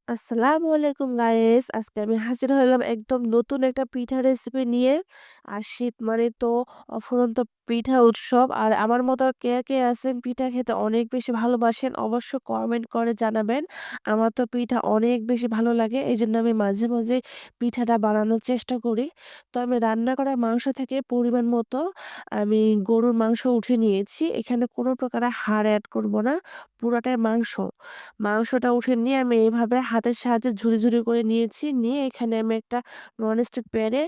আসসালামু আলাইকুম গাইস। আজকে আমি হাজির হলাম একদম নতুন একটা পিঠা রেসিপি নিয়ে। আর শীত মানে তো অফুরন্ত পিঠা উৎসব। আর আমার মতো কে আছেন পিঠা খেতে অনেক বেশি ভালোবাসেন অবশ্য কমেন্ট করে জানাবেন। আমার তো পিঠা অনেক বেশি ভালো লাগে। এজন্য আমি মাঝে মাঝে পিঠাটা বানানোর চেষ্টা করি। তো আমি রান্না করা মাংস থেকে পরিমাণ মতো আমি গরুর মাংস উঠিয়ে নিয়েছি। এখানে কোনো প্রকারের হাড় এড করব না। পুরাটাই মাংস। মাংসটা উঠে নিয়ে আমি এভাবে হাতের সাহায্যে ঝুরি করে নিয়েছি। নিয়ে এখানে আমি একটা ননস্টিক প্যানে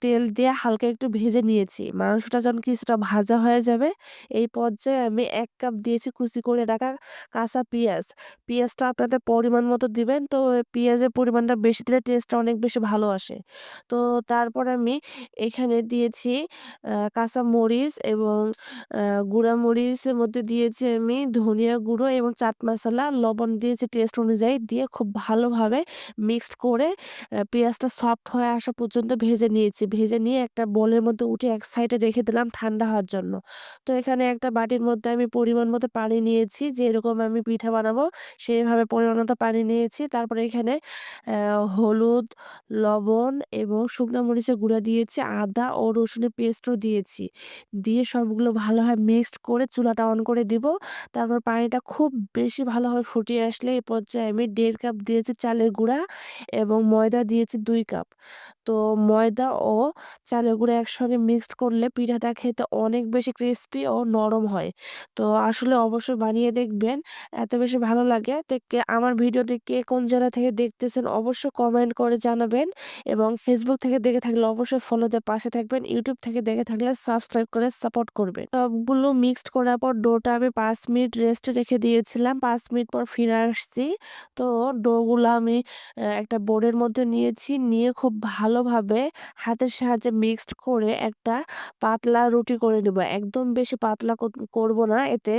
তেল দিয়ে হালকা একটু ভেজে নিয়েছি। মাংসটা যখন কিছুটা ভাজা হয়ে যাবে, এই পর্যায়ে আমি ১ কাপ দিয়েছি কুচি করে রাখা কাঁচা পিঁয়াজ। পিঁয়াজটা আপনাদের পরিমাণ মতো দিবেন। তো পিঁয়াজের পরিমাণটা বেশি দিলে টেস্টটা অনেক বেশি ভালো আসে। তো তারপর আমি এখানে দিয়েছি কাঁচা মরিচ এবং আ গুঁড়া মরিচের মধ্যে দিয়েছি আমি ধনিয়া গুঁড়ো এবং চাট মশলা, লবণ দিয়েছি টেস্ট অনুযায়ী। দিয়ে খুব ভালোভাবে মিক্সড করে পেঁয়াজটা সফট হয়ে আসা পর্যন্ত ভেজে নিয়েছি। ভেজে নিয়ে একটা বোলের মধ্যে উঠিয়ে এক সাইডে রেখে দিলাম ঠান্ডা হওয়ার জন্য। তো এখানে একটা বাটির মধ্যে আমি পরিমাণ মতো পানি নিয়েছি। যেরকম আমি পিঠা বানাবো সেইভাবে পরিমাণ মতো পানি নিয়েছি। তারপরে এখানে হলুদ, লবণ এবং শুকনা মরিচের গুঁড়া দিয়েছি, আদা ও রসুনের পেস্টও দিয়েছি। দিয়ে সবগুলো ভালোভাবে মিক্সড করে চুলাটা অন করে দিব। তারপর পানিটা খুব বেশি ভালোভাবে ফুটিয়ে আসলে এই পর্যায়ে আমি ১.৫ কাপ দিয়েছি চালের গুঁড়া এবং ময়দা দিয়েছি ২ কাপ। তো ময়দা ও চালের গুঁড়া একসঙ্গে মিক্সড করলে পিঠাটা খেতে অনেক বেশি ক্রিসপি ও নরম হয়। তো আসলে অবশ্যই বানিয়ে দেখবেন। এত বেশি ভালো লাগে। তো আমার ভিডিওটি কে কোন জেলা থেকে দেখতেছেন অবশ্যই কমেন্ট করে জানাবেন এবং Facebook থেকে দেখে থাকলে অবশ্যই ফলো দিয়ে পাশে থাকবেন। YouTube থেকে দেখে থাকলে সাবস্ক্রাইব করে সাপোর্ট করবেন। সবগুলো মিক্সড করার পর ডোটা আমি ৫ মিনিট রেস্টে রেখে দিয়েছিলাম। ৫ মিনিট পর ফিরে আসছি। তো ডোগুলা আমি একটা বোর্ডের মধ্যে নিয়েছি। নিয়ে খুব ভালোভাবে হাতের সাহায্যে মিক্সড করে একটা পাতলা রুটি করে নেব। একদম বেশি পাতলা করব না, এতে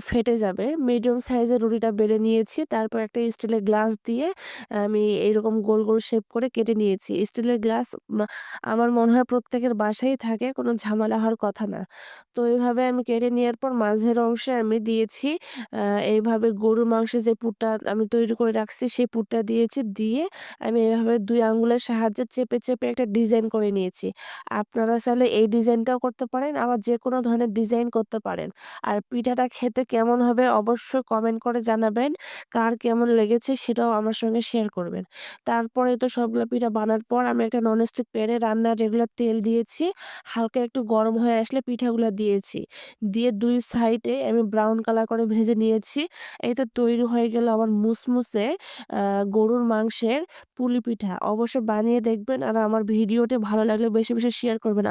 ফেটে যাবে। মিডিয়াম সাইজের রুটিটা বেলে নিয়েছি। তারপর একটা স্টিলের গ্লাস দিয়ে আমি এইরকম গোল শেপ করে কেটে নিয়েছি। স্টিলের গ্লাস আমার মনে হয় প্রত্যেকের বাসায়ই থাকে, কোনো ঝামেলা হওয়ার কথা না। তো এভাবে আমি কেটে নেওয়ার পর মাঝের অংশে আমি দিয়েছি আ এইভাবে গরুর মাংসের যে পুরটা আমি তৈরি করে রাখছি সেই পুরটা দিয়েছি। দিয়ে আমি এভাবে ২ আঙ্গুলের সাহায্যে চেপে একটা ডিজাইন করে নিয়েছি। আপনারা চাইলে এই ডিজাইনটাও করতে পারেন, আবার যেকোনো ধরনের ডিজাইন করতে পারেন। আর পিঠাটা খেতে কেমন হবে অবশ্যই কমেন্ট করে জানাবেন। কার কেমন লেগেছে সেটাও আমার সঙ্গে শেয়ার করবেন। তারপরে তো সবগুলা পিঠা বানার পর আমি একটা ননস্টিক প্যানে রান্নার রেগুলার তেল দিয়েছি। হালকা একটু গরম হয়ে আসলে পিঠাগুলা দিয়েছি। দিয়ে ২ সাইডে আমি ব্রাউন কালার করে ভেজে নিয়েছি। এই তো তৈরি হয়ে গেল আমার মুসমুসে আ গরুর মাংসের পুলি পিঠা। অবশ্যই বানিয়ে দেখবেন আর আমার ভিডিওটি ভালো লাগলে বেশি শেয়ার করবেন।